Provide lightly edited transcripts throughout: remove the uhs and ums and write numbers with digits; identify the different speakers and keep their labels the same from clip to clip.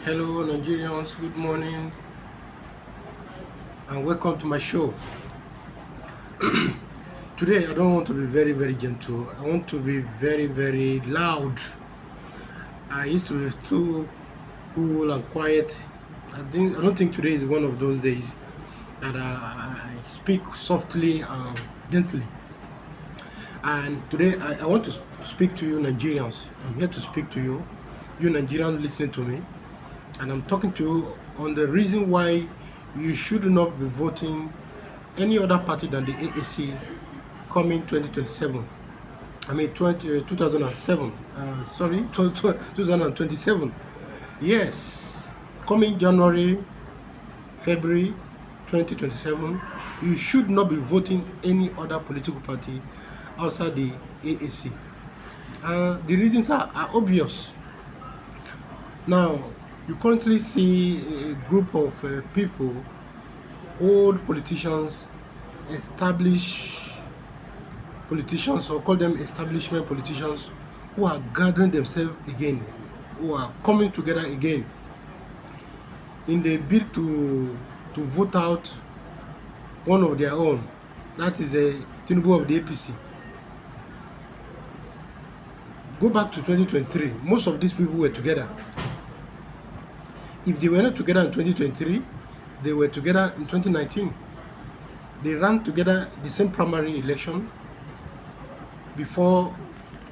Speaker 1: Hello, Nigerians. Good morning, and welcome to my show. Today, I don't want to be very gentle. I want to be very loud. I used to be too cool and quiet. I don't think today is one of those days that I speak softly and gently. And today, I want to speak to you, Nigerians. I'm here to speak to you, you Nigerians listening to me, and I'm talking to you on the reason why you should not be voting any other party than the AAC coming 2027. I mean 2007. Sorry, 2027. Yes, coming January, February 2027, you should not be voting any other political party outside the AAC. The reasons are obvious. Now, you currently see a group of people, old politicians, established politicians, or call them establishment politicians, who are gathering themselves again, who are coming together again in the bid to vote out one of their own. That is a Tinubu of the APC. Go back to 2023. Most of these people were together. If they were not together in 2023, they were together in 2019. They ran together the same primary election before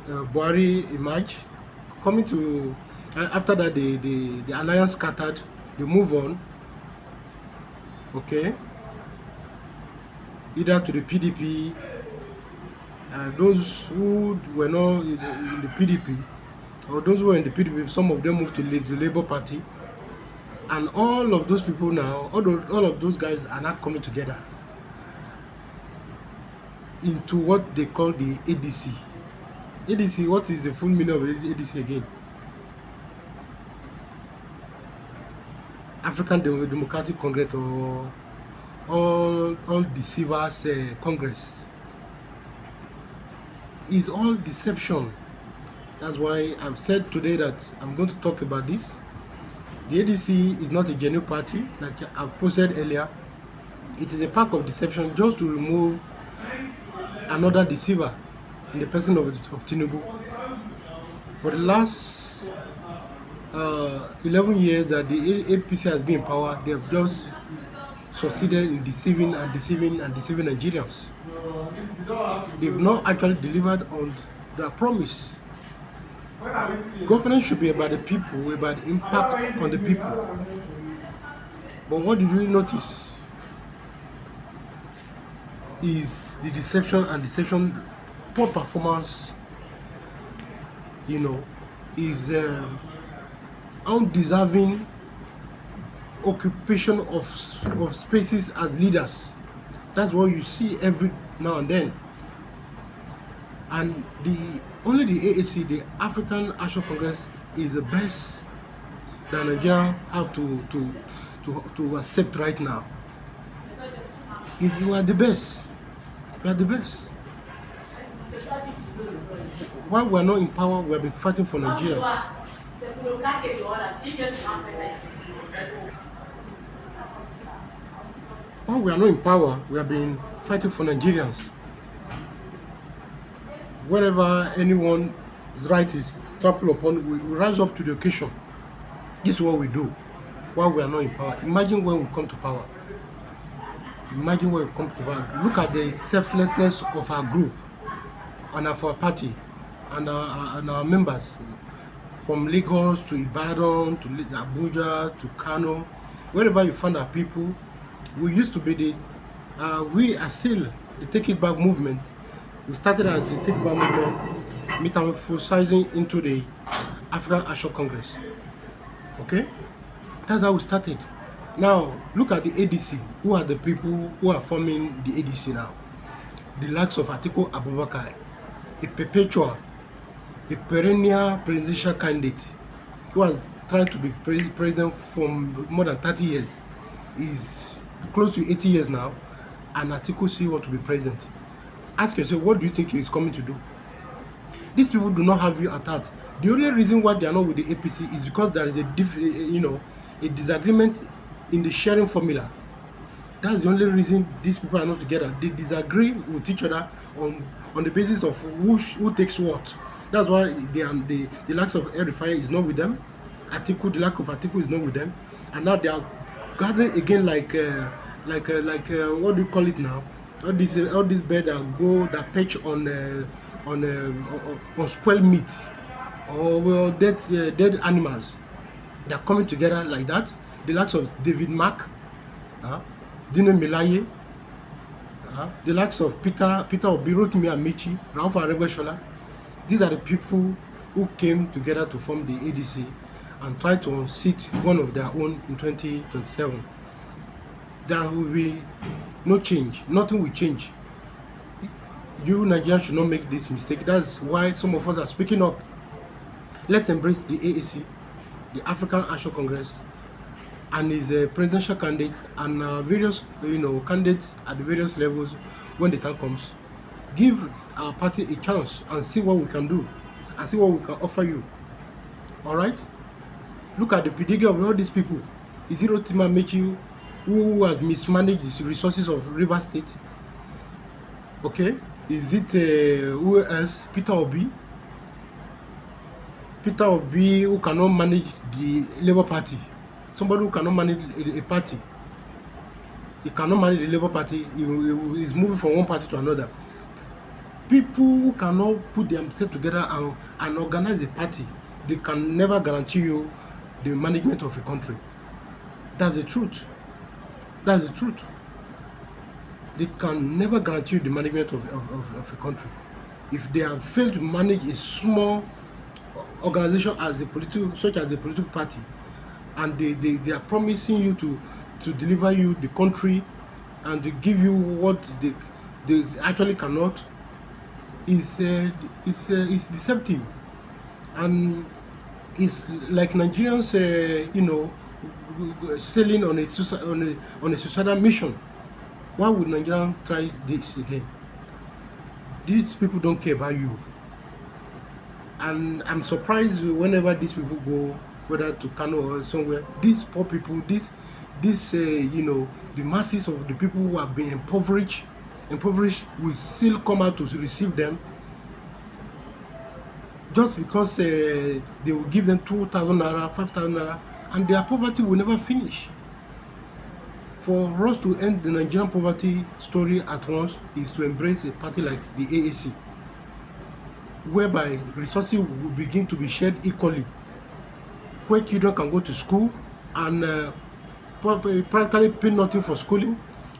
Speaker 1: Buhari emerged. Coming to after that, the alliance scattered. They move on. Okay, either to the PDP. Those who were not in the PDP, or those who were in the PDP, some of them moved to the Labour Party. And all of those people now, all of those guys are now coming together into what they call the ADC. ADC, what is the full meaning of ADC again? African Democratic Congress, or all deceivers Congress. Is all deception. That's why I've said today that I'm going to talk about this. The ADC is not a genuine party, like I've posted earlier. It is a pack of deception just to remove another deceiver in the person of Tinubu. For the last 11 years that the APC has been in power, they have just succeeded in deceiving Nigerians. They've not actually delivered on their promise. Governance should be about the people, about the impact on the people. But what did we notice is the deception, poor performance, is undeserving occupation of spaces as leaders. That's what you see every now and then. And only the AAC, the African Action Congress, is the best that Nigeria have to accept right now. We are the best. We are the best. While we are not in power, we have been fighting for Nigerians. While we are not in power, we have been fighting for Nigerians. Wherever anyone's right is trampled upon, we rise up to the occasion. This is what we do while we are not in power. Imagine when we come to power. Imagine when we come to power. Look at the selflessness of our group and of our party and our members, from Lagos to Ibadan to Abuja to Kano. Wherever you find our people, we used to be we are still the Take It Back movement. We started as the Take It Back movement, metamorphosizing into the African Action Congress. Okay, that's how we started. Now look at the ADC. Who are the people who are forming the ADC now? The likes of Atiku Abubakar, a perpetual, a perennial presidential candidate who has tried to be president for more than 30 years. Is close to 80 years now, and Atiku still want to be president. Ask yourself, what do you think he is coming to do? These people do not have you at heart. The only reason why they are not with the APC is because there is a disagreement in the sharing formula. That's the only reason these people are not together. They disagree with each other on the basis of who takes what. That's why the likes of El Rufai is not with them. The lack of Atiku is not with them, and now they are gathering again what do you call it now? All these birds that perch on spoiled meat or dead animals. They are coming together like that. The likes of David Mark, Dino Melaye, the likes of Peter Obi, Rotimi Amici, Ralph Aregbesola. These are the people who came together to form the ADC and try to unseat one of their own in 2027. There will be no change. Nothing will change. You Nigerians should not make this mistake. That's why some of us are speaking up. Let's embrace the AAC, the African Action Congress, and his presidential candidate and various candidates at the various levels when the time comes. Give our party a chance and see what we can do and see what we can offer you. All right? Look at the pedigree of all these people. Is it Rotimi Amici who has mismanaged the resources of River State? Okay? Is it who else? Peter Obi who cannot manage the Labour Party. Somebody who cannot manage a party. He cannot manage the Labour Party. He is moving from one party to another. People who cannot put themselves together and organize a party, they can never guarantee you the management of a country. That's the truth. That's the truth. They can never guarantee you the management of a country. If they have failed to manage a small organization such as a political party, and they are promising you to deliver you the country and to give you what they actually cannot, is deceptive, and it's like Nigerians sailing on a suicidal mission. Why would Nigerians try this again? These people don't care about you, and I'm surprised whenever these people go, whether to Kano or somewhere, these poor people, the masses of the people who have been impoverished will still come out to receive them, just because they will give them 2,000 naira, 5,000 naira, and their poverty will never finish. For us to end the Nigerian poverty story at once is to embrace a party like the AAC, whereby resources will begin to be shared equally, where children can go to school and practically pay nothing for schooling,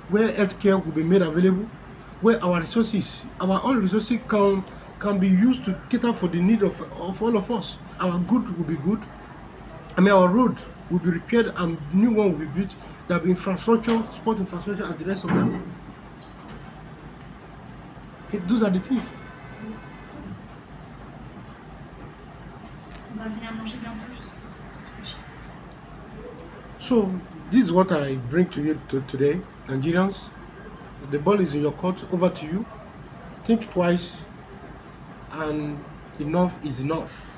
Speaker 1: where healthcare will be made available, where our own resources can be used to cater for the need of all of us. Our good will be good. Our road will be repaired and new one will be built. There will be infrastructure, sport infrastructure, and the rest of them. Okay, those are the things. So this is what I bring to you today, Nigerians. The ball is in your court. Over to you. Think twice, and enough is enough.